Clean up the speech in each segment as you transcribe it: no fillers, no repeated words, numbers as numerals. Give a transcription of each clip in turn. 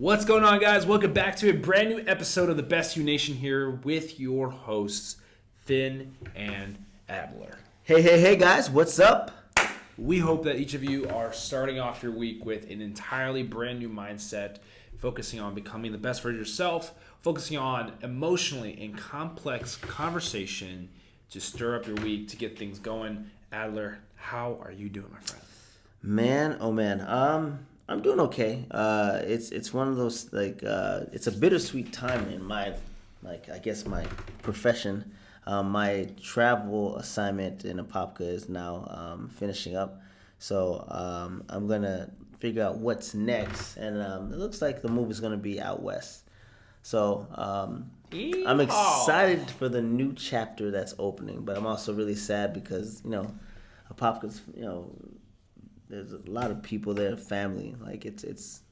What's going on, guys? Welcome back to a brand new episode of the Best U Nation here with your hosts, Finn and Adler. Hey, guys. What's up? We hope that each of you are starting off your week with an entirely brand new mindset, focusing on becoming the best version of yourself, focusing on emotionally and complex conversation to stir up your week, to get things going. Adler, how are you doing, my friend? Man, oh man. I'm doing okay. It's one of those it's a bittersweet time in my my profession. My travel assignment in Apopka is now finishing up, so I'm gonna figure out what's next, and it looks like the move is gonna be out west. So I'm excited for the new chapter that's opening, but I'm also really sad because Apopka's there's a lot of people there, family. Like it's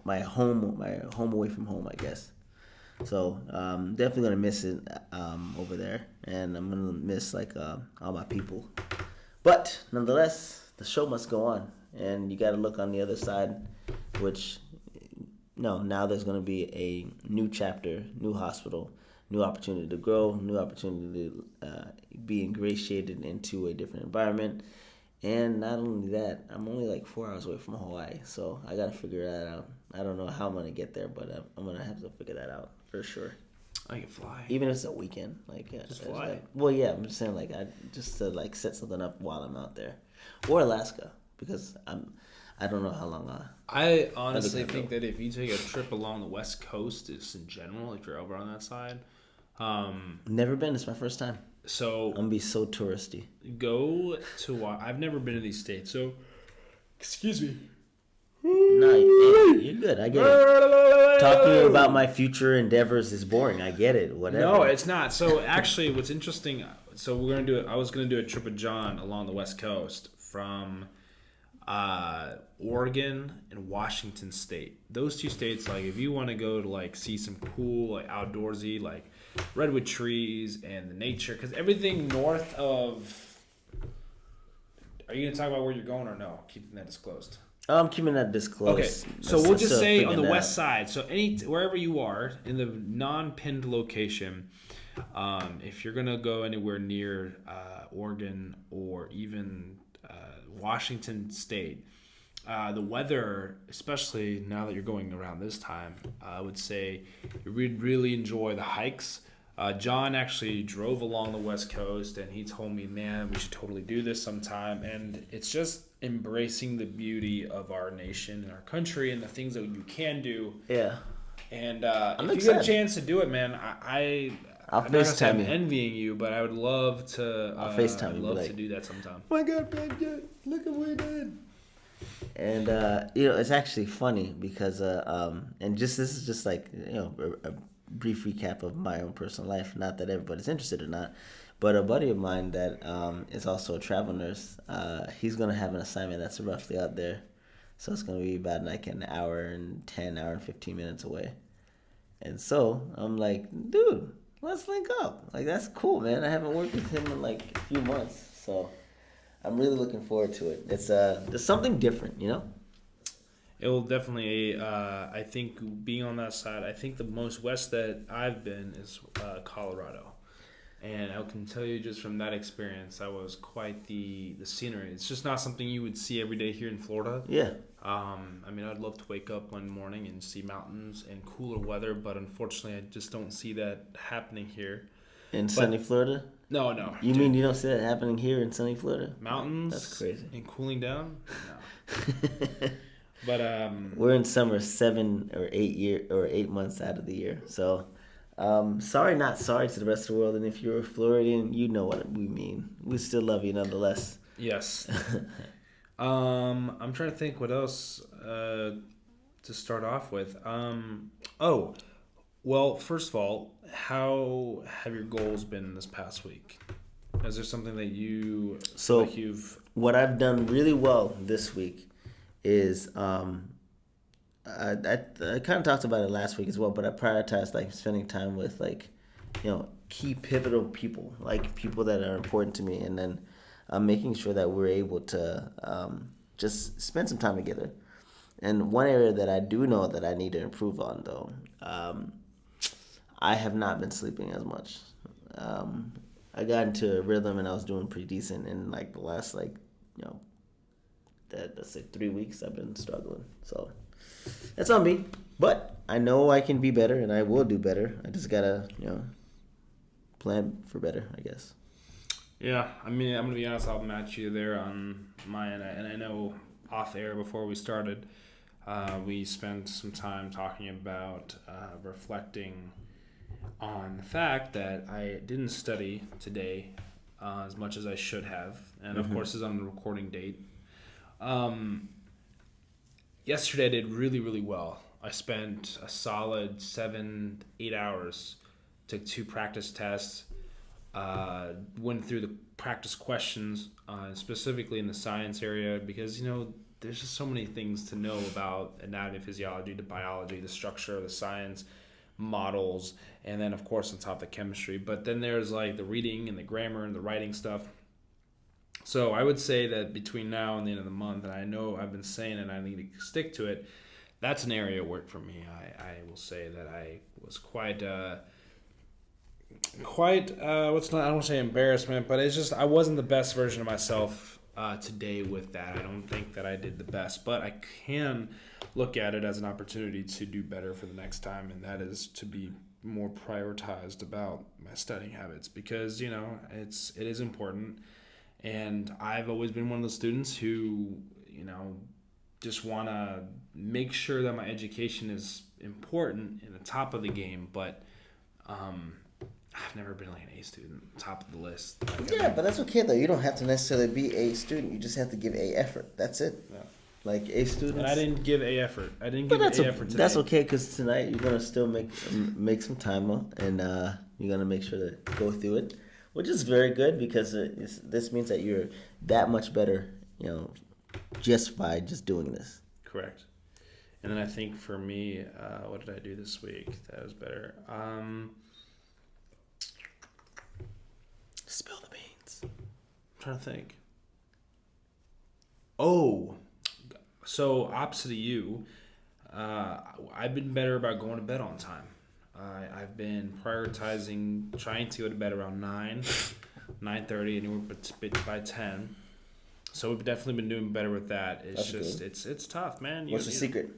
my home away from home, I guess. So definitely gonna miss it over there, and I'm gonna miss all my people. But nonetheless, the show must go on, and you got to look on the other side, which now there's gonna be a new chapter, new hospital, new opportunity to grow, new opportunity to be ingratiated into a different environment. And not only that, I'm only like 4 hours away from Hawaii, so I gotta figure that out. I don't know how I'm gonna get there, but I'm gonna have to figure that out for sure. I can fly. Even if it's a weekend, just fly. I'm just saying, just to set something up while I'm out there, or Alaska, because I don't know how long I honestly think that if you take a trip along the West Coast, just in general, if you're over on that side, never been. It's my first time. So I'm gonna be so touristy. Go to. I've never been to these states, so excuse me. No, you're good. I get it. Talking about my future endeavors is boring. I get it. Whatever. No, it's not. So actually, what's interesting? So we're gonna do it. I was gonna do a trip with John along the West Coast from Oregon and Washington State. Those two states, if you want to go to see some cool outdoorsy redwood trees and the nature, because everything north of. Are you gonna talk about where you're going or no? Keeping that disclosed. I'm keeping that disclosed. Okay, so we'll just say on the west side. So wherever you are in the non-pinned location, if you're gonna go anywhere near Oregon or even Washington State, the weather, especially now that you're going around this time, I would say you'd really enjoy the hikes. John actually drove along the West Coast, and he told me, man, we should totally do this sometime. And it's just embracing the beauty of our nation and our country and the things that you can do. Yeah. And if you get a chance to do it, man, I'll FaceTime you. I'm envying you, but I would love to. I'll FaceTime you. I'd love to do that sometime. Oh my God, man, look at what we did. And it's actually funny because this is just a brief recap of my own personal life. Not that everybody's interested or not, but a buddy of mine that is also a travel nurse. He's gonna have an assignment that's roughly out there, so it's gonna be about an hour and 15 minutes away. And so I'm like, dude, let's link up. That's cool, man. I haven't worked with him in a few months, so I'm really looking forward to it. It's there's something different, It will definitely, I think being on that side, I think the most west that I've been is Colorado. And I can tell you just from that experience, that was quite the scenery. It's just not something you would see every day here in Florida. Yeah. I'd love to wake up one morning and see mountains and cooler weather, but unfortunately I just don't see that happening here. Sunny Florida? No. You mean you don't see that happening here in sunny Florida? Mountains? That's crazy. And cooling down? No. But we're in summer 7 or 8 months out of the year. So sorry, not sorry to the rest of the world. And if you're a Floridian, you know what we mean. We still love you nonetheless. Yes. I'm trying to think what else to start off with. Well, first of all, how have your goals been this past week? Is there something that you've... What I've done really well this week is I kind of talked about it last week as well, but I prioritized spending time with key pivotal people, people that are important to me, and then making sure that we're able to just spend some time together. And one area that I do know that I need to improve on, though, I have not been sleeping as much. I got into a rhythm and I was doing pretty decent in like the last you know let's say 3 weeks. I've been struggling, so that's on me. But I know I can be better and I will do better. I just gotta plan for better, I guess. Yeah, I mean, I'm gonna be honest. I'll match you there on mine, and I know off air before we started, we spent some time talking about reflecting on the fact that I didn't study today as much as I should have, and of course, is on the recording date. Yesterday I did really, really well. I spent a solid 7-8 hours, took 2 practice tests, went through the practice questions, specifically in the science area, because there's just so many things to know about anatomy, physiology, the biology, the structure of the science, models, and then of course on top the chemistry. But then there's like the reading and the grammar and the writing stuff. So I would say that between now and the end of the month, and I know I've been saying it, I need to stick to it. That's an area of work for me. I will say that I was quite what's not, I don't want to say embarrassment, but it's just I wasn't the best version of myself today with that. I don't think that I did the best, but I can look at it as an opportunity to do better for the next time, and that is to be more prioritized about my studying habits, because it is important. And I've always been one of those students who just want to make sure that my education is important in the top of the game, but I've never been like an A student, top of the list. Yeah, but that's okay though. You don't have to necessarily be A student. You just have to give A effort. That's it. Yeah. Like A students. And I didn't give A effort. I didn't give A effort today. That's okay, because tonight you're gonna still make some time and you're gonna make sure to go through it, which is very good, because this means that you're that much better, just by just doing this. Correct. And then I think for me, what did I do this week that was better? Spill the beans. I'm trying to think. Oh, so opposite of you, I've been better about going to bed on time. I've been prioritizing trying to go to bed around 9:30, anywhere by 10. So we've definitely been doing better with that. It's just good. It's tough, man. What's the secret?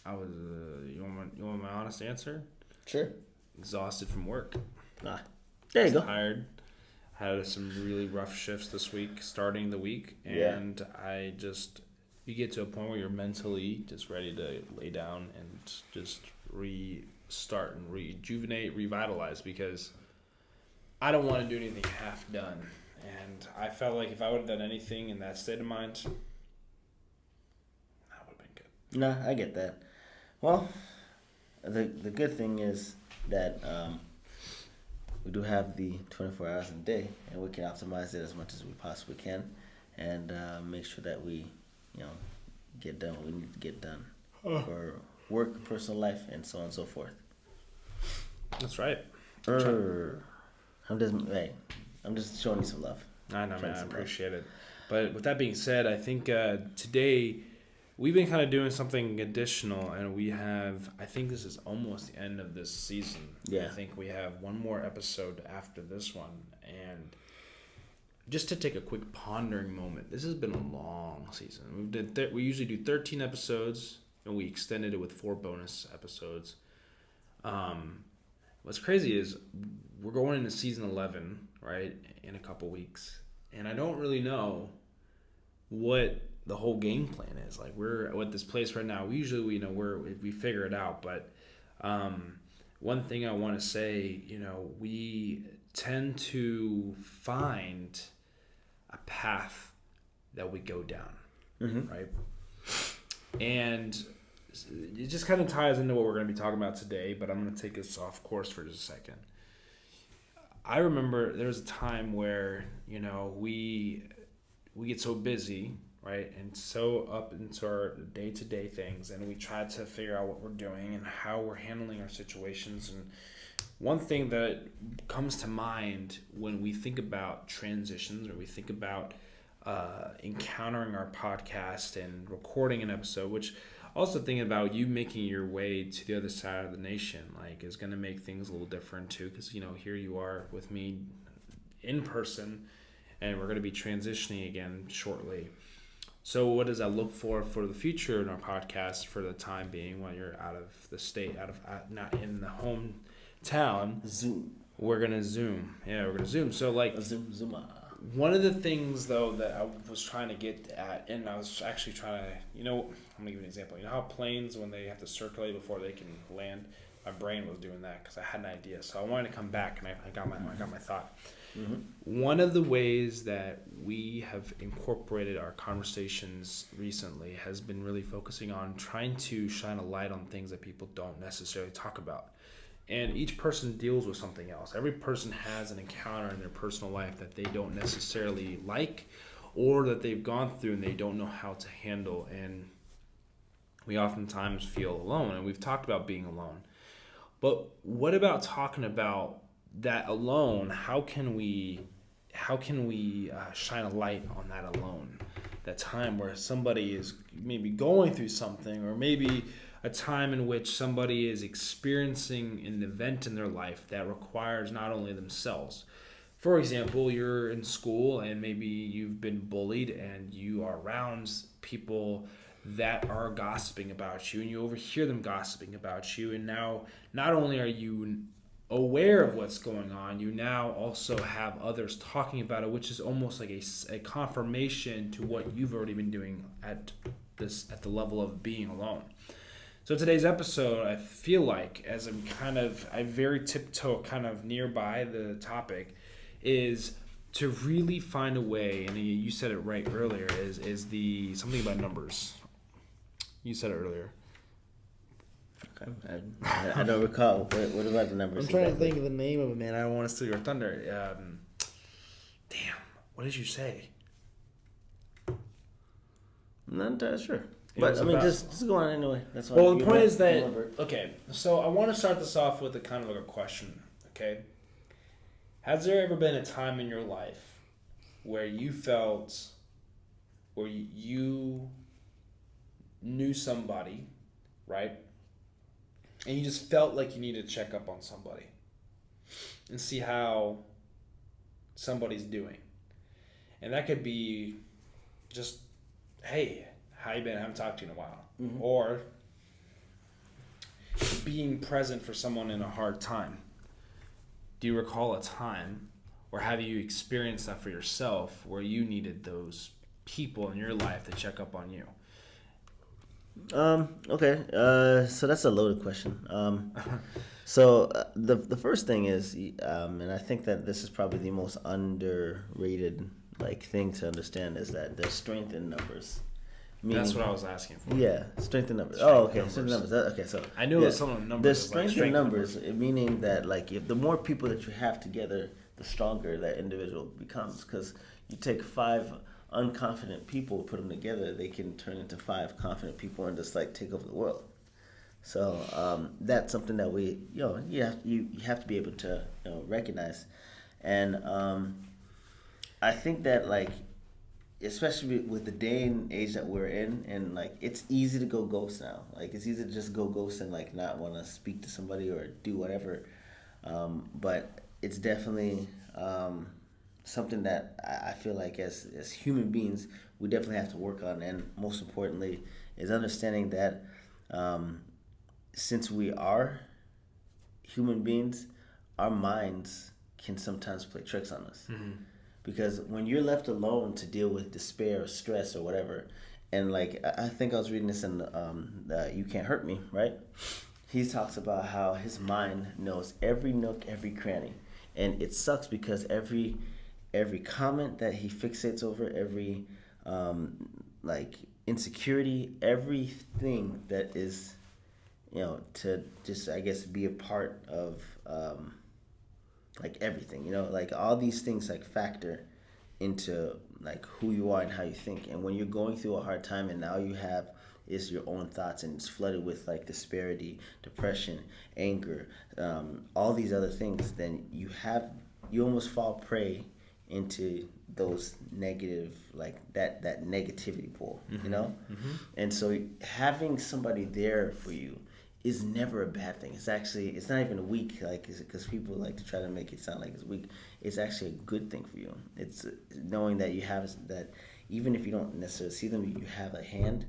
I was. You want my honest answer? Sure. Exhausted from work. There you go. Tired. Had some really rough shifts this week, starting the week, and you get to a point where you're mentally just ready to lay down and just restart and rejuvenate, revitalize, because I don't want to do anything half done. And I felt like if I would have done anything in that state of mind, that would have been good. No, I get that. Well, the good thing is that we do have the 24 hours in a day, and we can optimize it as much as we possibly can, and make sure that we, get done what we need to get done for work, personal life, and so on and so forth. That's right. I'm just showing you some love. I know, man. I appreciate it. But with that being said, I think today we've been kind of doing something additional, and I think this is almost the end of this season. Yeah. I think we have one more episode after this one. And just to take a quick pondering moment, this has been a long season. We usually do 13 episodes, and we extended it with 4 bonus episodes. What's crazy is we're going into season 11, right, in a couple weeks. And I don't really know what the whole game plan is. Like, we're at this place right now. We usually, we figure it out. But one thing I want to say, we tend to find a path that we go down, right? And it just kind of ties into what we're going to be talking about today, but I'm going to take us off course for just a second. I remember there was a time where, we get so busy, right, and so up into our day-to-day things, and we try to figure out what we're doing and how we're handling our situations. And one thing that comes to mind when we think about transitions, or we think about encountering our podcast and recording an episode, which also thinking about you making your way to the other side of the nation, like, is going to make things a little different too, because, you know, here you are with me in person, and we're going to be transitioning again shortly. So what does that look for the future in our podcast for the time being while you're out of the state, not in the hometown? Zoom. We're going to Zoom. Yeah, we're going to Zoom. So, like, Zoom. one of the things, though, that I was trying to get at, and I was actually trying to, you know, I'm going to give you an example. You know how planes, when they have to circulate before they can land? My brain was doing that because I had an idea. So I wanted to come back, and I got my thought. Mm-hmm. One of the ways that we have incorporated our conversations recently has been really focusing on trying to shine a light on things that people don't necessarily talk about. And each person deals with something else. Every person has an encounter in their personal life that they don't necessarily like, or that they've gone through and they don't know how to handle. And we oftentimes feel alone, and we've talked about being alone. But what about talking about that alone? How can we shine a light on that alone? That time where somebody is maybe going through something, or maybe a time in which somebody is experiencing an event in their life that requires not only themselves. For example, you're in school and maybe you've been bullied and you are around people that are gossiping about you, and you overhear them gossiping about you, and now not only are you aware of what's going on, you now also have others talking about it, which is almost like a confirmation to what you've already been doing at the level of being alone. So today's episode, I feel like, as I very tiptoe kind of nearby the topic, is to really find a way, and you said it right earlier, is the something about numbers. You said it earlier. Okay. I don't recall. What about the numbers? I'm trying to think of the name of it, man. I don't want to steal your thunder. Damn. What did you say? Not sure. But, I mean, just go on anyway. That's why. Well, the point is that, okay, so I want to start this off with a kind of like a question, okay? Has there ever been a time in your life where you knew somebody, right? And you just felt like you needed to check up on somebody and see how somebody's doing. And that could be just, hey, how you been? I haven't talked to you in a while. Mm-hmm. Or being present for someone in a hard time. Do you recall a time, or have you experienced that for yourself, where you needed those people in your life to check up on you? Okay. So that's a loaded question. So the first thing is, and I think that this is probably the most underrated thing to understand, is that there's strength in numbers. Meaning, that's what I was asking for. Yeah, strength in numbers. Strength in numbers. Okay, so I knew it was some of the numbers. There's strength in numbers, meaning that if the more people that you have together, the stronger that individual becomes. Because you take 5 unconfident people, put them together, they can turn into 5 confident people and just take over the world. So that's something that you have to be able to recognize, and I think that especially with the day and age that we're in, and it's easy to go ghost now. It's easy to just go ghost and not want to speak to somebody or do whatever. But it's definitely something that I feel like as human beings we definitely have to work on, and most importantly is understanding that since we are human beings, our minds can sometimes play tricks on us. Mm-hmm. Because when you're left alone to deal with despair or stress or whatever, and I think I was reading this in You Can't Hurt Me, right? He talks about how his mind knows every nook, every cranny. And it sucks because every comment that he fixates over, every insecurity, everything that is, to just, I guess, be a part of everything, all these things factor into who you are and how you think. And when you're going through a hard time and now you have is your own thoughts and it's flooded with disparity, depression, anger, all these other things, then you almost fall prey into those negative, like that negativity pool, Mm-hmm. you know? Mm-hmm. And so having somebody there for you is never a bad thing. It's not even weak, like, because people like to try to make it sound like it's weak. It's actually a good thing for you. It's knowing that you have that, even if you don't necessarily see them, you have a hand,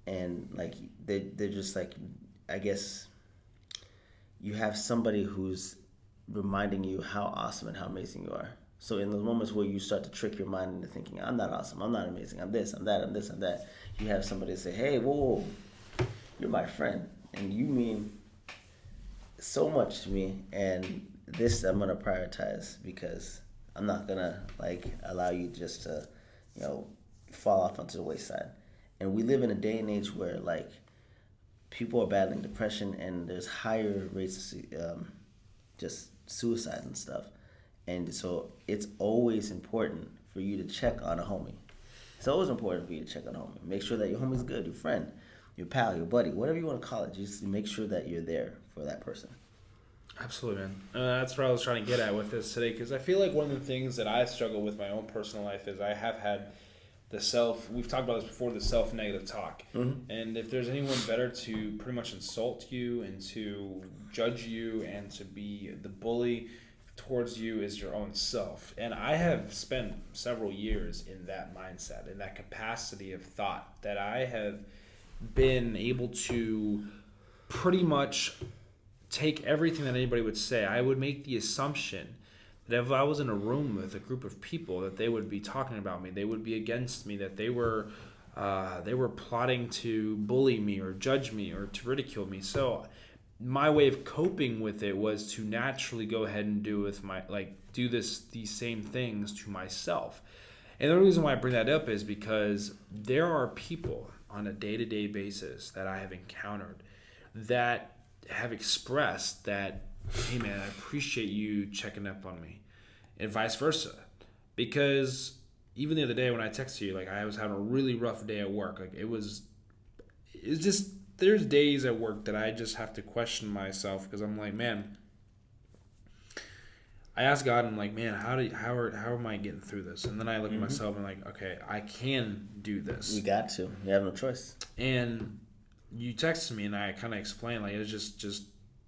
and like they're just like, I guess you have somebody who's reminding you how awesome and how amazing you are. So in those moments where you start to trick your mind into thinking, I'm not awesome, I'm not amazing, I'm this, I'm that, I'm this, I'm that, you have somebody say, hey, whoa, you're my friend, and you mean so much to me, and this I'm gonna prioritize because I'm not gonna like allow you just to, fall off onto the wayside. And we live in a day and age where like people are battling depression, and there's higher rates of just suicide and stuff. And so it's always important for you to check on a homie. It's always important for you to check on a homie. Make sure that your homie's good, your friend, your pal, your buddy, whatever you want to call it. Just make sure that you're there for that person. Absolutely, man. That's what I was trying to get at with this today, because I feel like one of the things that I struggle with my own personal life is I have had we've talked about this before, the self-negative talk. Mm-hmm. And if there's anyone better to pretty much insult you and to judge you and to be the bully towards you is your own self. And I have spent several years in that mindset, in that capacity of thought, that I have been able to pretty much take everything that anybody would say. I would make the assumption that if I was in a room with a group of people, that they would be talking about me, they would be against me, that they were plotting to bully me or judge me or to ridicule me. So my way of coping with it was to naturally go ahead and do these same things to myself. And the reason why I bring that up is because there are people on a day-to-day basis that I have encountered that have expressed that, hey man, I appreciate you checking up on me, and vice versa. Because even the other day when I texted you, like I was having a really rough day at work. Like it's just, there's days at work that I just have to question myself, because I'm like, man, I ask God, and I'm like, man, how am I getting through this? And then I look at myself and I'm like, okay, I can do this. You got to. You have no choice. And you texted me, and I kind of explained, like, it was just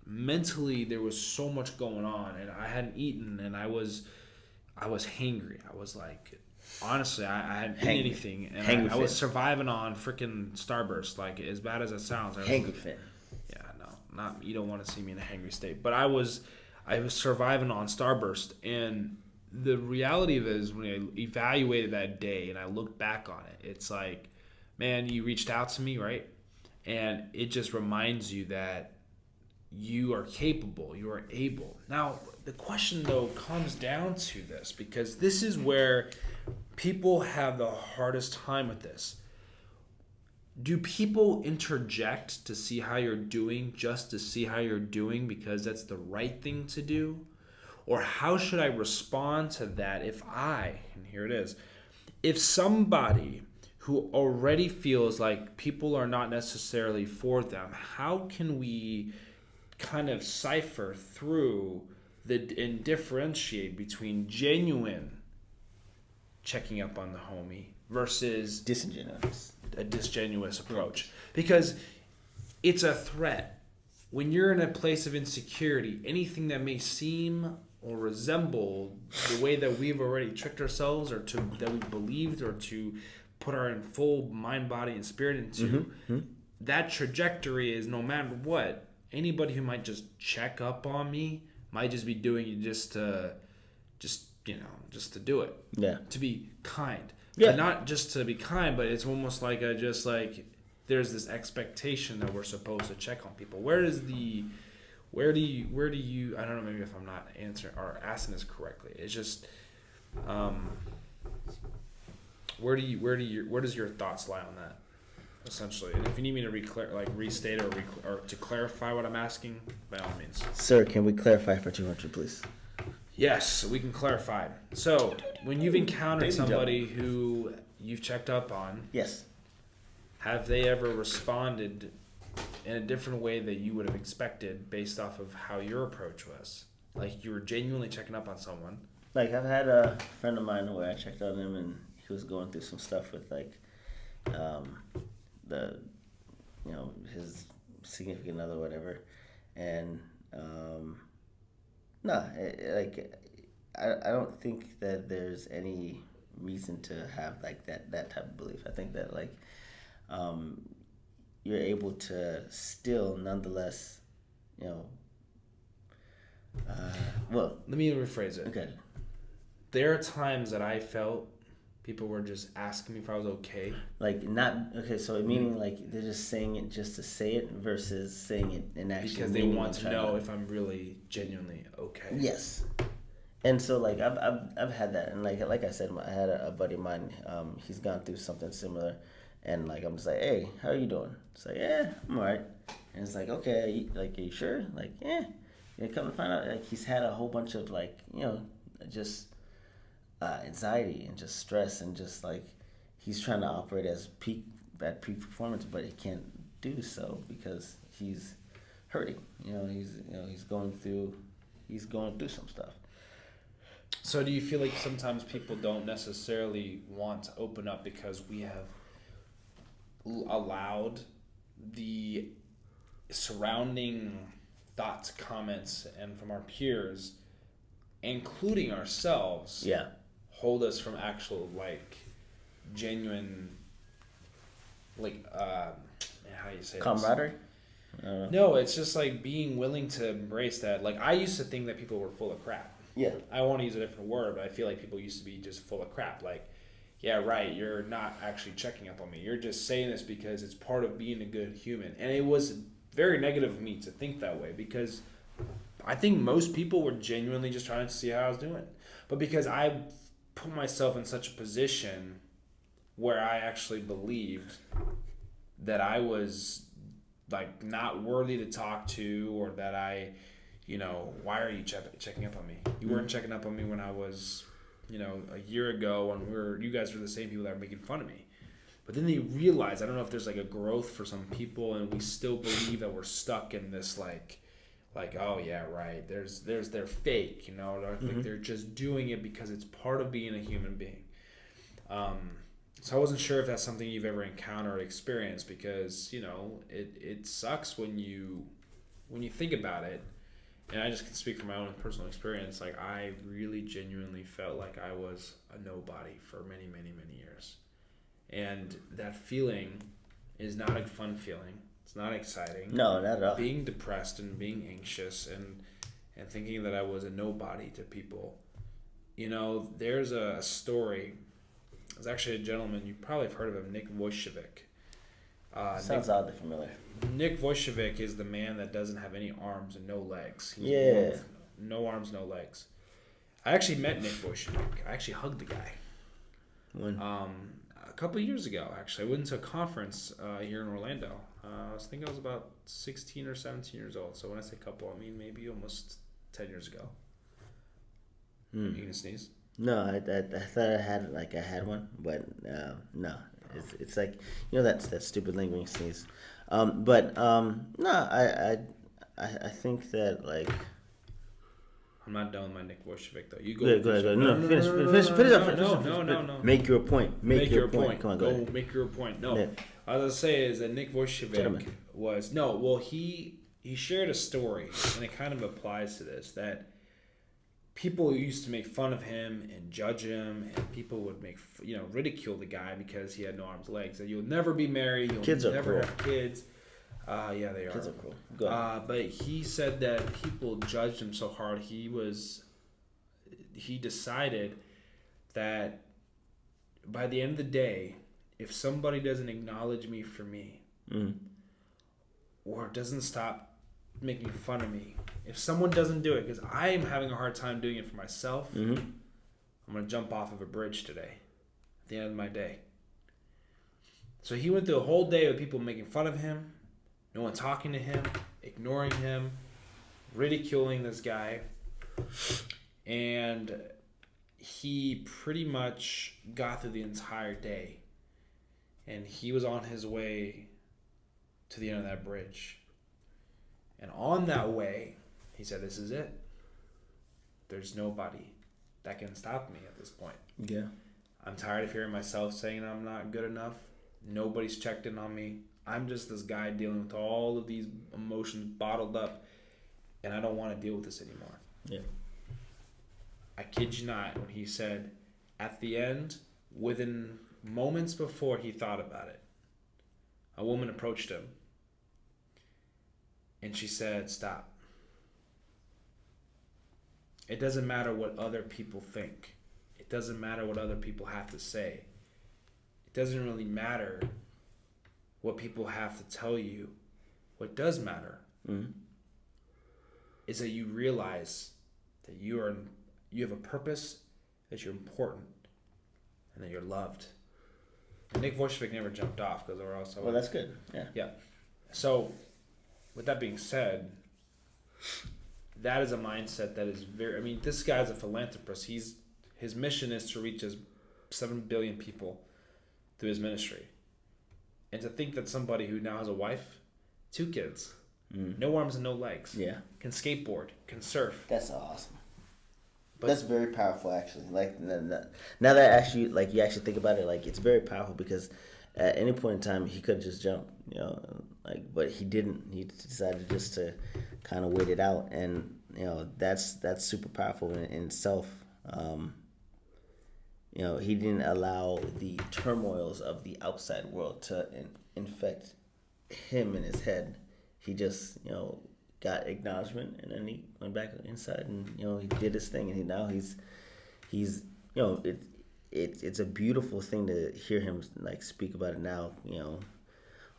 mentally there was so much going on, and I hadn't eaten, and I was hangry. I was like, honestly, I hadn't eaten anything, and I was surviving on freaking Starburst. Like, as bad as it sounds, hangry fit. Yeah, no, not, you don't want to see me in a hangry state, but I was surviving on Starburst. And the reality of it is, when I evaluated that day and I look back on it, it's like, man, you reached out to me, right? And it just reminds you that you are capable, you are able. Now, the question, though, comes down to this, because this is where people have the hardest time with this. Do people interject to see how you're doing, just to see how you're doing because that's the right thing to do? Or how should I respond to that and here it is, if somebody who already feels like people are not necessarily for them, how can we kind of cipher through and differentiate between genuine checking up on the homie versus a disingenuous approach? Because it's a threat. When you're in a place of insecurity, anything that may seem or resemble the way that we've already tricked ourselves, or that we believed, or to put our full mind, body, and spirit into, that trajectory is, no matter what, anybody who might just check up on me might just be doing it just to do it. Yeah. To be kind. Yeah. But not just to be kind, but it's almost like there's this expectation that we're supposed to check on people. Where do you, I don't know, maybe if I'm not answering or asking this correctly. It's just, where does your thoughts lie on that, essentially? And if you need me to restate or to clarify what I'm asking, by all means. Sir, can we clarify for 200, please? Yes, we can clarify. So, when you've encountered somebody who you've checked up on, yes, have they ever responded in a different way that you would have expected based off of how your approach was? Like, you were genuinely checking up on someone, Like I've had a friend of mine where I checked on him and he was going through some stuff with like um, the his significant other or whatever, and no, like I don't think that there's any reason to have like that type of belief. I think that like um, you're able to still nonetheless, you know, well, Let me rephrase it. okay, There are times that I felt people were just asking me if I was okay. like not okay. So meaning like they're just saying it just to say it versus saying it and actually Because they want to know if I'm really genuinely okay. Yes. And so like I've had that, and like I said, I had a buddy of mine. He's gone through something similar, and like I'm just like, hey, how are you doing? It's like, yeah, I'm alright. And it's like, okay, are you sure? Like, yeah. And come to find out, like he's had a whole bunch of like just anxiety and just stress and just like he's trying to operate at peak performance, but he can't do so because he's hurting. He's going through some stuff. So do you feel like sometimes people don't necessarily want to open up because we have allowed the surrounding thoughts, comments, and from our peers, including ourselves, hold us from actual like genuine like how do you say camaraderie? No, it's just like being willing to embrace that. Like I used to think that people were full of crap. Yeah. I want to use a different word, but I feel like people used to be just full of crap. Like, yeah, right, you're not actually checking up on me. You're just saying this because it's part of being a good human. And it was very negative of me to think that way because I think most people were genuinely just trying to see how I was doing. But because I put myself in such a position where I actually believed that I was like not worthy to talk to, or that I, why are you checking up on me? You weren't checking up on me when I was, a year ago when you guys were the same people that were making fun of me. But then they realize, I don't know if there's like a growth for some people and we still believe that we're stuck in this like, oh yeah, right. They're fake, like they're just doing it because it's part of being a human being. So I wasn't sure if that's something you've ever encountered or experienced because, it sucks when you think about it. And I just can speak from my own personal experience. Like I really genuinely felt like I was a nobody for many, many, many years. And that feeling is not a fun feeling. It's not exciting. No, not at all. Being depressed and being anxious and thinking that I was a nobody to people. There's a story. There's actually a gentleman, you probably have heard of him, Nick Vujicic. Sounds oddly familiar. Nick Vujicic is the man that doesn't have any arms and no legs. No arms, no legs. I actually met Nick Vujicic. I actually hugged the guy. When? A couple of years ago, actually. I went to a conference here in Orlando. I think I was about 16 or 17 years old. So when I say couple, I mean maybe almost 10 years ago. You gonna sneeze? No, I thought I had one, but no. It's like that stupid lingering sneeze. No, I think that like. I'm not done with my Nick Vujicic though. You go. Go ahead. No, finish up. No. Make your point. Make your point. Come on, go ahead. Make your point. No, Yeah. what I was gonna say is that Nick Vujicic was he shared a story, and it kind of applies to this, that people used to make fun of him and judge him, and people would ridicule the guy because he had no arms, legs. That you'll never be married. You'll never have kids. Yeah, they are. Kids are cool. Go ahead. But he said that people judged him so hard. He decided that by the end of the day, if somebody doesn't acknowledge me for me, or doesn't stop making fun of me, if someone doesn't do it, because I am having a hard time doing it for myself, I'm going to jump off of a bridge today at the end of my day. So he went through a whole day with people making fun of him, no one talking to him, ignoring him, ridiculing this guy. And he pretty much got through the entire day. And he was on his way to the end of that bridge. And on that way, he said, this is it. There's nobody. that can stop me at this point. Yeah. I'm tired of hearing myself saying I'm not good enough. Nobody's checked in on me. I'm just this guy dealing with all of these emotions bottled up, and I don't want to deal with this anymore. Yeah. I kid you not, when he said, at the end, within moments before he thought about it, a woman approached him, and she said, stop. It doesn't matter what other people think. It doesn't matter what other people have to say. It doesn't really matter what people have to tell you. What does matter is that you realize that you have a purpose, that you're important, and that you're loved. And Nick Vujicic never jumped off because we're also. Well, that's good. Yeah. Yeah. So, with that being said, that is a mindset that is very. I mean, this guy's a philanthropist. His mission is to reach 7 billion people through his ministry. And to think that somebody who now has a wife, 2 kids, no arms and no legs, can skateboard, can surf. That's awesome. But that's very powerful, actually. Like now that actually, like you actually think about it, like it's very powerful because at any point in time he could just jump, you know, like but he didn't. He decided just to kind of wait it out, and you know that's super powerful in itself. You know, he didn't allow the turmoils of the outside world to infect him in his head. He just, you know, got acknowledgement, and then he went back inside, and you know, he did his thing, and now he's, you know, it's a beautiful thing to hear him like speak about it now. You know,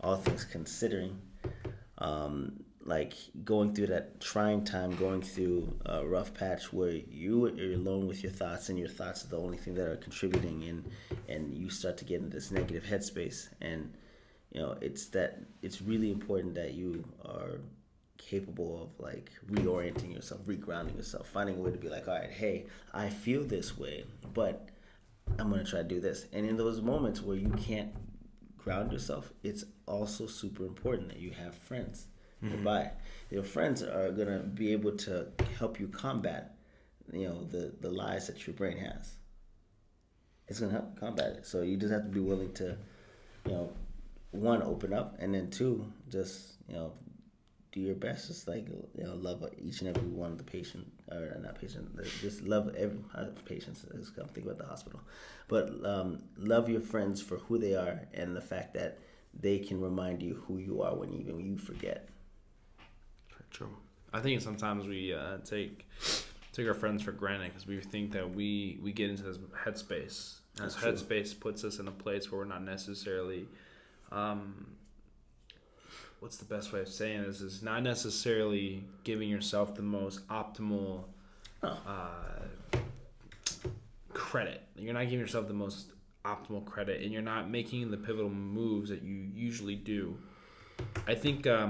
all things considering, like going through that trying time, going through a rough patch where you're alone with your thoughts, and your thoughts are the only thing that are contributing, and you start to get into this negative headspace, and you know, it's really important that you are capable of like reorienting yourself, regrounding yourself, finding a way to be like, all right, hey, I feel this way, but I'm gonna try to do this. And in those moments where you can't ground yourself, it's also super important that you have friends nearby. Your friends are gonna be able to help you combat, you know, the lies that your brain has. It's gonna help combat it. So you just have to be willing to, you know, 1, open up, and then 2, just, you know, do your best. Just like, you know, love each and every one of the patient, or not patient, just love every patient. I'm thinking about the hospital, but love your friends for who they are, and the fact that they can remind you who you are when even you forget. True. I think sometimes we take our friends for granted because we think that we get into this headspace. And this headspace puts us in a place where we're not necessarily. What's the best way of saying this? Is not necessarily giving yourself the most optimal credit. You're not giving yourself the most optimal credit, and you're not making the pivotal moves that you usually do. I think I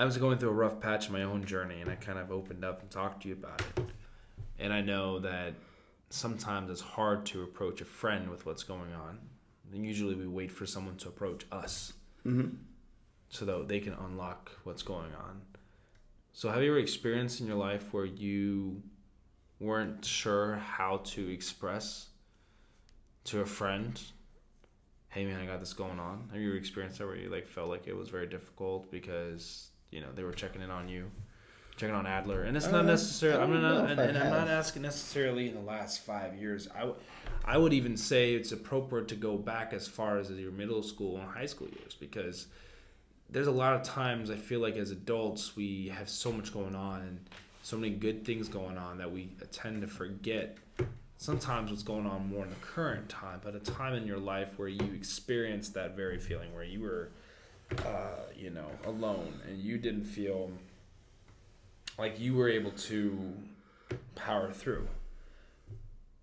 was going through a rough patch in my own journey, and I kind of opened up and talked to you about it. And I know that sometimes it's hard to approach a friend with what's going on. And usually we wait for someone to approach us so that they can unlock what's going on. So have you ever experienced in your life where you weren't sure how to express to a friend, hey man, I got this going on? Have you ever experienced that where you like felt like it was very difficult because, you know, they were checking in on you, checking on Adler? And it's not necessarily, I'm not asking necessarily in the last 5 years. I would even say it's appropriate to go back as far as your middle school and high school years, because there's a lot of times I feel like as adults we have so much going on and so many good things going on that we tend to forget sometimes what's going on more in the current time, but a time in your life where you experienced that very feeling where you were, you know, alone and you didn't feel like you were able to power through.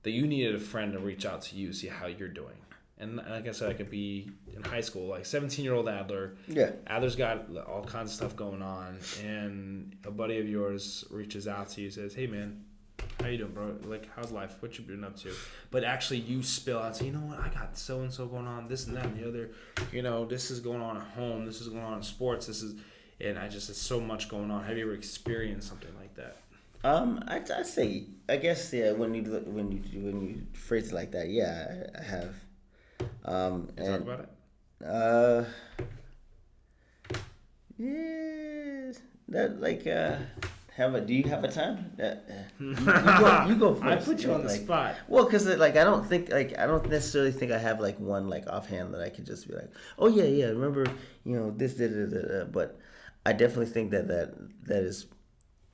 That you needed a friend to reach out to you, see how you're doing. And like I said, I could be in high school, like 17-year-old Adler. Yeah. Adler's got all kinds of stuff going on, and a buddy of yours reaches out to you, says, "Hey man, how you doing, bro? Like, how's life? What you been up to?" But actually, you spill out and say, "You know what? I got so and so going on, this and that and the other. You know, this is going on at home. This is going on in sports. This is," and it's so much going on. Have you ever experienced something like that? I'd say, I guess, yeah. When you phrase it like that, yeah, I have. Can you talk about it? Uh, yeah, that like have a. Do you have a time? You go I first. put you on the Like, spot. well, because like I don't necessarily think I have like one like offhand that I could just be like, oh yeah, yeah. Remember, this but I definitely think that is,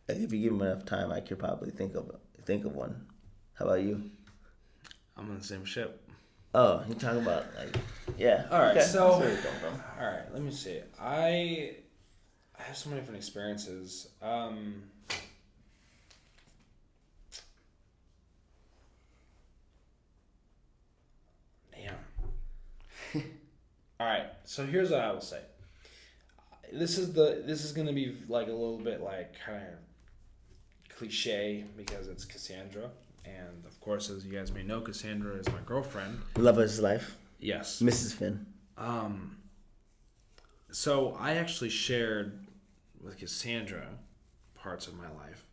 like, if you give me enough time, I could probably think of one. How about you? I'm on the same ship. Oh, you talking about like, yeah. All right, Okay. so That's where you come from. all right, let me see. I have so many different experiences. Damn. All right, so here's what I will say. This is gonna be like a little bit like kind of cliche because it's Cassandra, and of course, as you guys may know, Cassandra is my girlfriend. Love of his life, Yes. Mrs. Finn. Um. So I actually shared with Cassandra parts of my life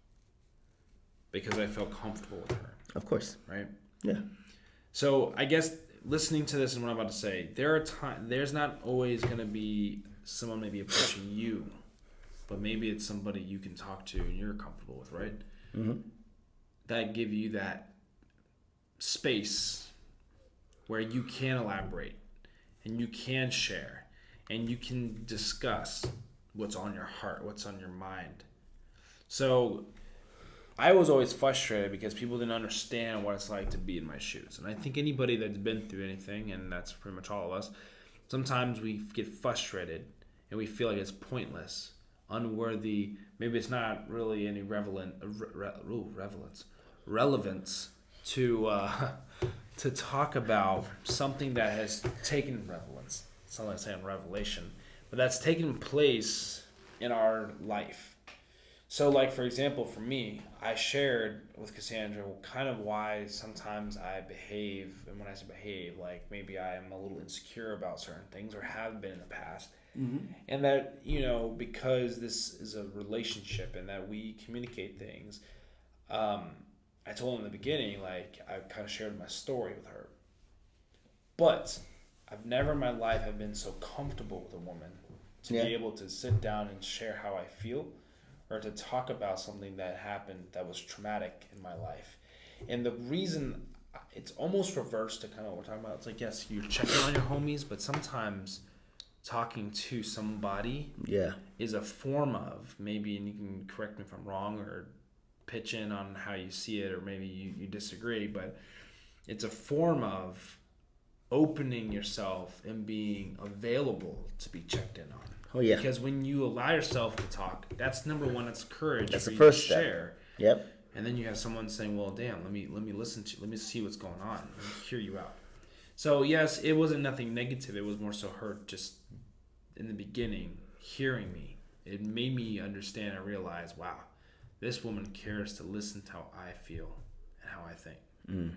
because I felt comfortable with her. Of course. Right. Yeah. So I guess listening to this and what I'm about to say, there's not always going to be someone maybe approaching you, but maybe it's somebody you can talk to and you're comfortable with, right? Mm-hmm. That give you that space where you can elaborate and you can share and you can discuss what's on your heart, what's on your mind. So I was always frustrated because people didn't understand what it's like to be in my shoes. And I think anybody that's been through anything, and that's pretty much all of us, sometimes we get frustrated and we feel like it's pointless, unworthy. Maybe it's not really any relevance to to talk about something that has taken relevance. It's not like saying revelation, but that's taken place in our life. So, like, for example, for me, I shared with Cassandra kind of why sometimes I behave, and when I say behave, like maybe I am a little insecure about certain things or have been in the past. Mm-hmm. And that, because this is a relationship and that we communicate things, I told in the beginning, like, I kind of shared my story with her. But I've never in my life have been so comfortable with a woman to be able to sit down and share how I feel or to talk about something that happened that was traumatic in my life. And the reason, it's almost reversed to kind of what we're talking about. It's like, yes, you're checking on your homies, but sometimes talking to somebody is a form of, maybe, and you can correct me if I'm wrong or pitch in on how you see it, or maybe you disagree, but it's a form of opening yourself and being available to be checked in on. Oh yeah. Because when you allow yourself to talk, that's number one. That's courage. That's for the you first to step. Share. Yep. And then you have someone saying, "Well, damn, let me listen to you. Let me see what's going on. Let me hear you out." So yes, it wasn't nothing negative. It was more so her just in the beginning hearing me. It made me understand and realize, wow, this woman cares to listen to how I feel and how I think. Mm.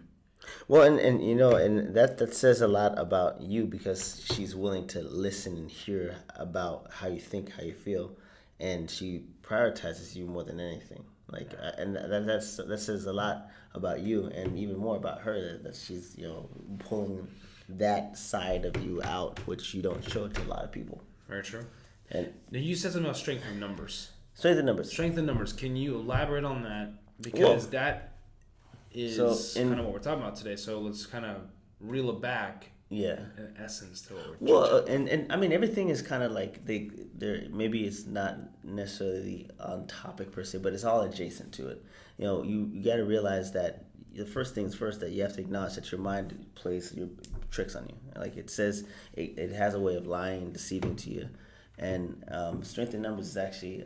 Well, and that says a lot about you because she's willing to listen and hear about how you think, how you feel, and she prioritizes you more than anything. Like, and that says a lot about you, and even more about her that she's pulling that side of you out, which you don't show to a lot of people. Very true. And now you said something about strength in numbers. Strength in numbers. Strength in numbers. Can you elaborate on that? Because that is kind of what we're talking about today. So let's kind of reel it back. Yeah. In essence to what we're and I mean everything is kind of like they're maybe it's not necessarily on topic per se, but it's all adjacent to it. You got to realize that the first things first, that you have to acknowledge that your mind plays your tricks on you. Like it says, it has a way of lying and deceiving to you. And strength in numbers is actually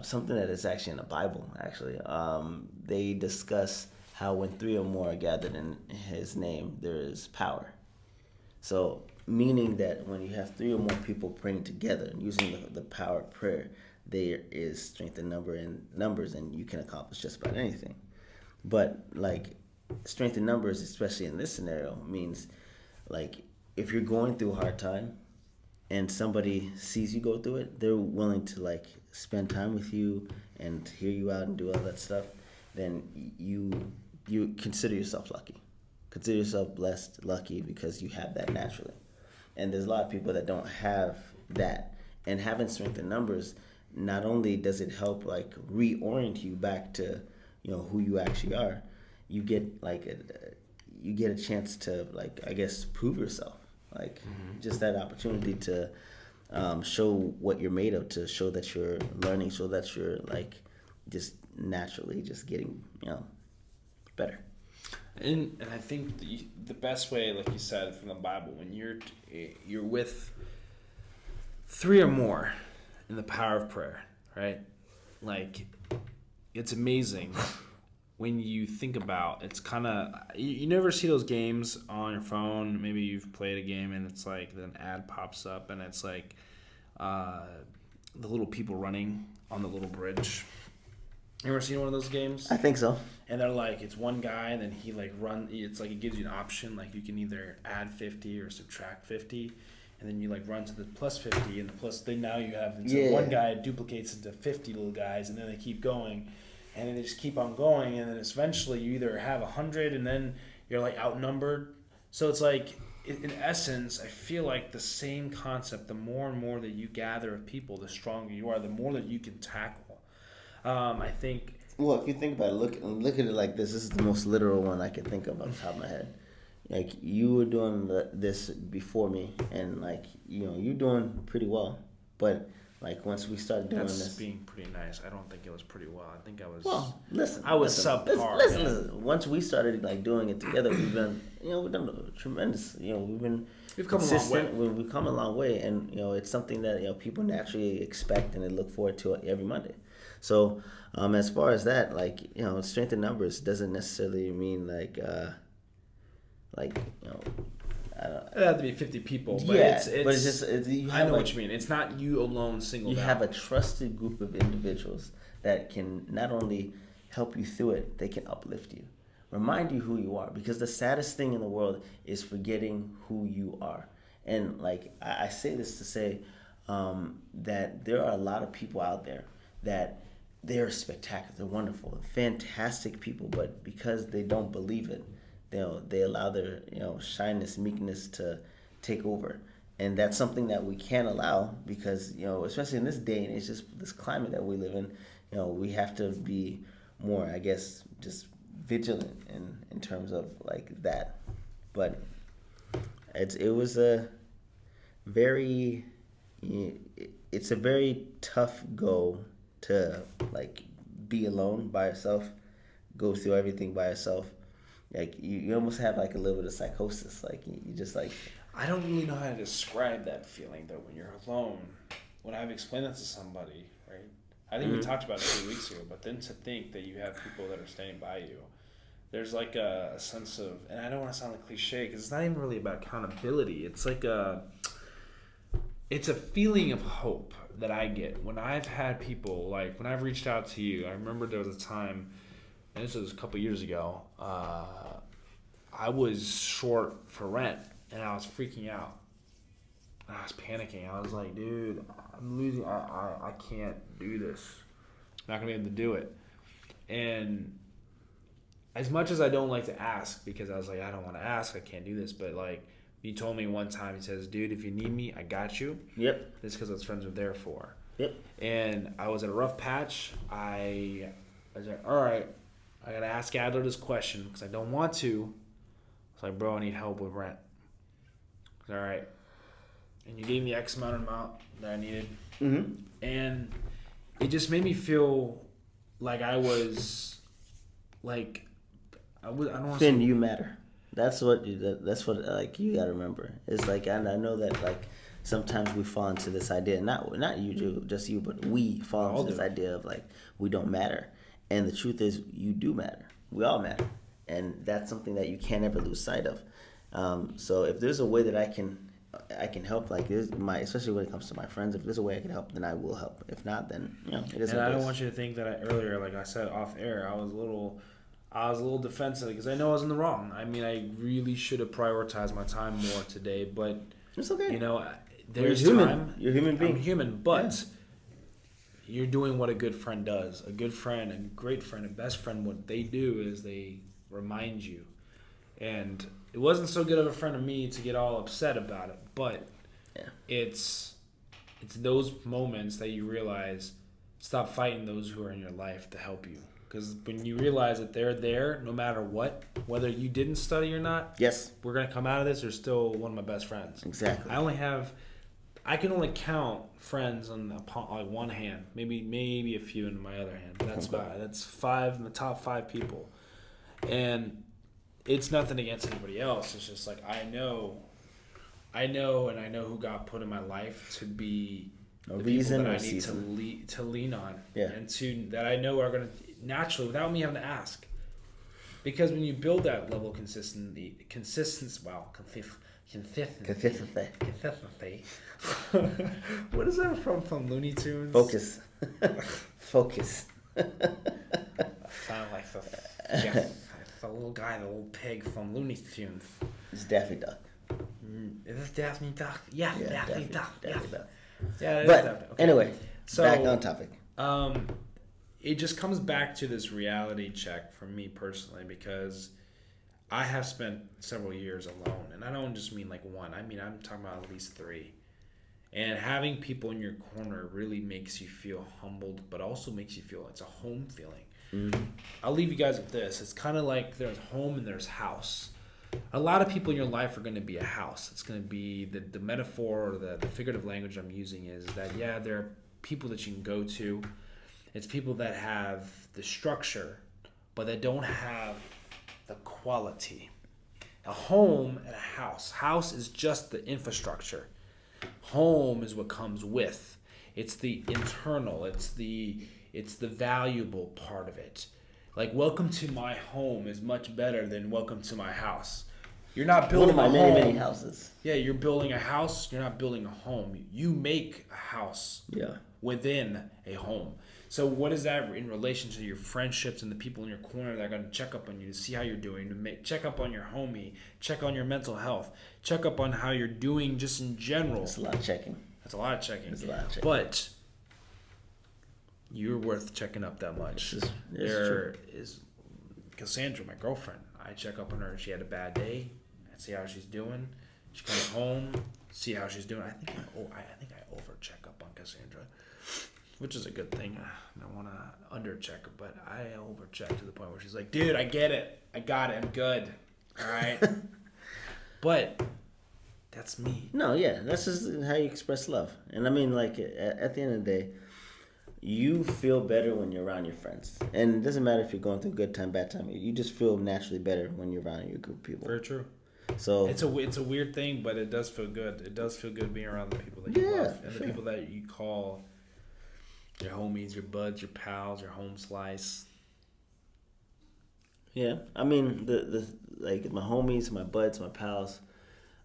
something that is actually in the Bible. Actually, they discuss how when three or more are gathered in His name, there is power. So, meaning that when you have three or more people praying together and using the power of prayer, there is strength in numbers, and you can accomplish just about anything. But like strength in numbers, especially in this scenario, means like if you're going through a hard time, and somebody sees you go through it, they're willing to like spend time with you and hear you out and do all that stuff, then you consider yourself lucky. Consider yourself blessed, lucky, because you have that naturally. And there's a lot of people that don't have that. And having strength in numbers, not only does it help like reorient you back to, who you actually are, you get like you get a chance to like, I guess, prove yourself. Like just that opportunity to show what you're made of, to show that you're learning, show that you're like just naturally just getting, better. And I think the best way, like you said from the Bible, when you're with three or more in the power of prayer, right? Like, it's amazing when you think about, it's kind of, you never see those games on your phone. Maybe you've played a game and it's like an ad pops up and it's like the little people running on the little bridge. You ever seen one of those games? I think so. And they're like, it's one guy, and then he like it's like it gives you an option, like you can either add 50 or subtract 50, and then you like run to the plus 50, and the plus, then now you have, one guy duplicates into 50 little guys, and then they keep going, and then they just keep on going, and then eventually you either have 100, and then you're like outnumbered. So it's like, in essence, I feel like the same concept, the more and more that you gather of people, the stronger you are, the more that you can tackle. I think. Well, if you think about it, look at it like this. This is the most literal one I can think of on the top of my head. Like, you were doing this before me, and like, you're doing pretty well. But like, once we started doing That's this, being pretty nice. I don't think it was pretty well. I think I was. Well, listen. I was subpar. Listen. Once we started like doing it together, we've been, we've done tremendous. We've come a long way. We've come a long way, and it's something that people naturally expect and they look forward to every Monday. So, as far as that, like, strength in numbers doesn't necessarily mean like, I don't know. It had to be 50 people, but yeah, but it's just I know what you mean. It's not you alone, singled out. You have a trusted group of individuals that can not only help you through it, they can uplift you, remind you who you are. Because the saddest thing in the world is forgetting who you are. And like, I say this to say that there are a lot of people out there that they're spectacular, they're wonderful, fantastic people, but because they don't believe it, they allow their shyness, meekness to take over, and that's something that we can't allow because especially in this day and age, just this climate that we live in, we have to be more, I guess, just vigilant in terms of like that. But it's a very tough go to like be alone by yourself, go through everything by yourself. Like you almost have like a little bit of psychosis. Like you just like. I don't really know how to describe that feeling though when you're alone. When I've explained that to somebody, right? I think we talked about it 2 weeks ago. But then to think that you have people that are staying by you, there's like a sense of, and I don't want to sound like cliche because it's not even really about accountability. It's like it's a feeling of hope that I get when I've had people, like when I've reached out to you. I remember there was a time, and this was a couple years ago, I was short for rent and I was freaking out. I was panicking. I was like, dude, I'm losing, I can't do this. I'm not going to be able to do it. And as much as I don't like to ask, because I was like, I don't want to ask, I can't do this, but like, he told me one time, he says, dude, if you need me, I got you. Yep. This is because those friends are there for. Yep. And I was at a rough patch. I was like, all right, I got to ask Adler this question because I don't want to. It's like, bro, I need help with rent. All right. And you gave me X amount that I needed. Mm-hmm. And it just made me feel like I was, like, I don't want to say. Finn, you matter. That's what like you gotta remember. It's like, and I know that like sometimes we fall into this idea, not you, just you, but we fall into this idea of like we don't matter. And the truth is, you do matter. We all matter, and that's something that you can't ever lose sight of. So if there's a way that I can help, like especially when it comes to my friends, if there's a way I can help, then I will help. If not, then it is. And I don't want you to think that earlier, like I said off air, I was a little defensive because I know I was in the wrong. I mean, I really should have prioritized my time more today, but it's okay. there's human. time. You're a human being. I'm human, but you're doing what a good friend does. A good friend, a great friend, a best friend, what they do is they remind you. And it wasn't so good of a friend of me to get all upset about it, but it's those moments that you realize, stop fighting those who are in your life to help you. Because when you realize that they're there no matter what, whether you didn't study or not, yes, we're going to come out of this, they're still one of my best friends. Exactly. I can only count friends on one hand, maybe a few in my other hand. That's 5 in the top 5 people. And it's nothing against anybody else. It's just like I know who God put in my life to be the people that I need to lean on, and that I know are going to naturally, without me having to ask. Because when you build that level of consistency. What is that from Looney Tunes? Focus. Focus. Sound like the little guy, the little pig from Looney Tunes. It's Daffy Duck. Is this Daffy Duck? Yeah, Daffy Duck. Daffy Duck. Yeah, but okay. anyway, so, back on topic. It just comes back to this reality check for me personally, because I have spent several years alone, and I don't just mean like one. I mean, I'm talking about at least 3. And having people in your corner really makes you feel humbled, but also makes you feel it's a home feeling. Mm-hmm. I'll leave you guys with this. It's kind of like there's home and there's house. A lot of people in your life are going to be a house. It's going to be the metaphor or the figurative language I'm using is that, there are people that you can go to. It's people that have the structure, but they don't have the quality. A home and a house. House is just the infrastructure. Home is what comes with. It's the internal. It's the valuable part of it. Like, welcome to my home is much better than welcome to my house. You're not building a home. Many houses. Yeah, you're building a house. You're not building a home. You make a house within a home. So what is that in relation to your friendships and the people in your corner that are going to check up on you to see how you're doing, check up on your homie, check on your mental health, check up on how you're doing just in general. That's a lot of checking. But you're worth checking up that much. There is Cassandra, my girlfriend. I check up on her. She had a bad day. I see how she's doing. She comes home, see how she's doing. I think I over check up on Cassandra, which is a good thing. I don't want to under check her, but I over check to the point where she's like, "Dude, I get it. I got it. I'm good. All right." But that's me. No, that's just how you express love. And I mean, like at the end of the day, you feel better when you're around your friends. And it doesn't matter if you're going through a good time, bad time. You just feel naturally better when you're around your group of people. Very true. So it's a weird thing, but it does feel good. It does feel good being around the people that you love and the people that you call your homies, your buds, your pals, your home slice. Yeah, I mean the like my homies, my buds, my pals.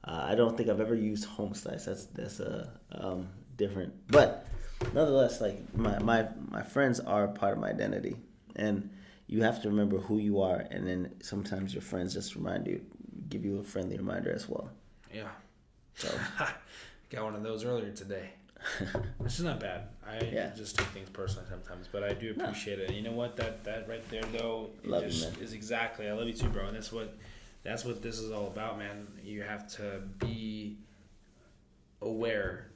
I don't think I've ever used home slice. That's a different, but nonetheless, like my friends are part of my identity, and you have to remember who you are, and then sometimes your friends just give you a friendly reminder as well. Yeah. So got one of those earlier today. Which is not bad. I just take things personally sometimes, but I do appreciate it. And you know what? That right there though, is exactly. I love you too, bro. And that's what this is all about, man. You have to be aware.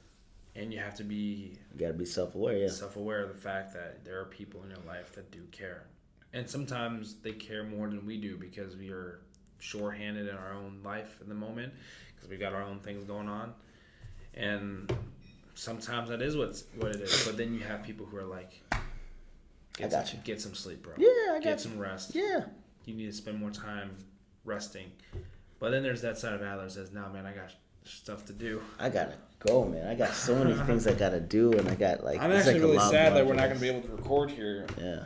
And you have to be... You got to be self-aware, Self-aware of the fact that there are people in your life that do care. And sometimes they care more than we do because we are short-handed in our own life in the moment because we've got our own things going on. And sometimes that is what it is. But then you have people who are like, get some sleep, bro. Yeah, Get some rest. Yeah. You need to spend more time resting. But then there's that side of Adler that says, "No, man, I got stuff to do. I gotta go, man. I got so many things I gotta do, and I got like." I'm actually really sad that we're not gonna be able to record here. Yeah.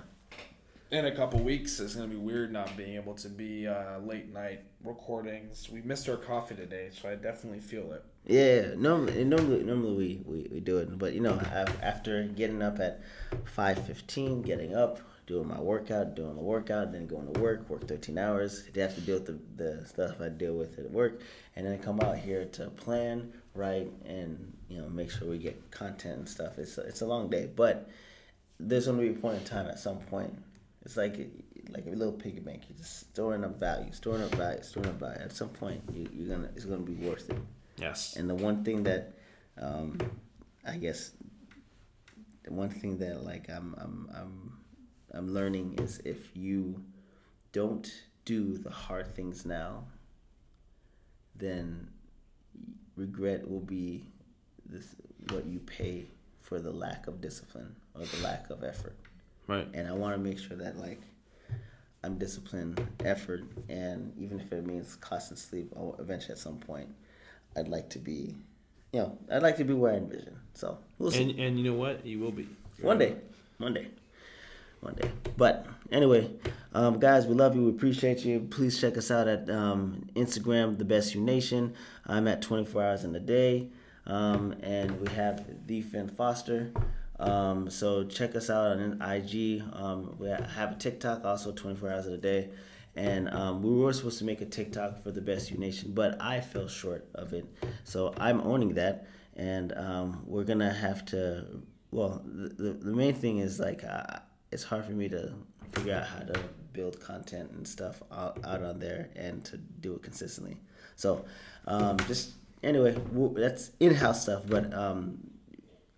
In a couple weeks, it's gonna be weird not being able to be late night recordings. We missed our coffee today, so I definitely feel it. Yeah, normally we do it, but after getting up at 5:15, getting up, doing my workout, then going to work 13 hours. I have to deal with the stuff I deal with at work, and then come out here to plan, right? And make sure we get content and stuff. It's a long day, but there's gonna be a point in time at some point. It's like a little piggy bank. You're just storing up value, storing up value, storing up value. At some point, it's gonna be worth it. Yes. And the one thing that, I guess, the one thing that like I'm learning is if you don't do the hard things now, then regret will be what you pay for the lack of discipline or the lack of effort. Right. And I want to make sure that like I'm disciplined, effort, and even if it means constant sleep, eventually at some point, I'd like to be, I'd like to be where I envision. So we'll see. And you know what? You will be. One day. But anyway, guys, we love you. We appreciate you. Please check us out at Instagram, The Best You Nation. I'm at 24 hours in a day. And we have the Finn Foster. So check us out on IG. We have a TikTok also 24 hours a day. And we were supposed to make a TikTok for The Best You Nation, but I fell short of it. So I'm owning that. And we're going to have to, the main thing is like it's hard for me to figure out how to build content and stuff out on there and to do it consistently. So anyway, that's in-house stuff, but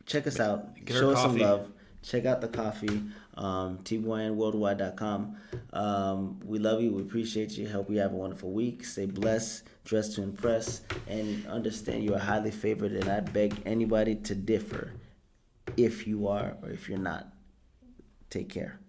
check us out. Show us some love. Check out the coffee, tbynworldwide.com. We love you. We appreciate you. Hope you have a wonderful week. Stay blessed, dress to impress, and understand you are highly favored, and I beg anybody to differ if you are or if you're not. Take care.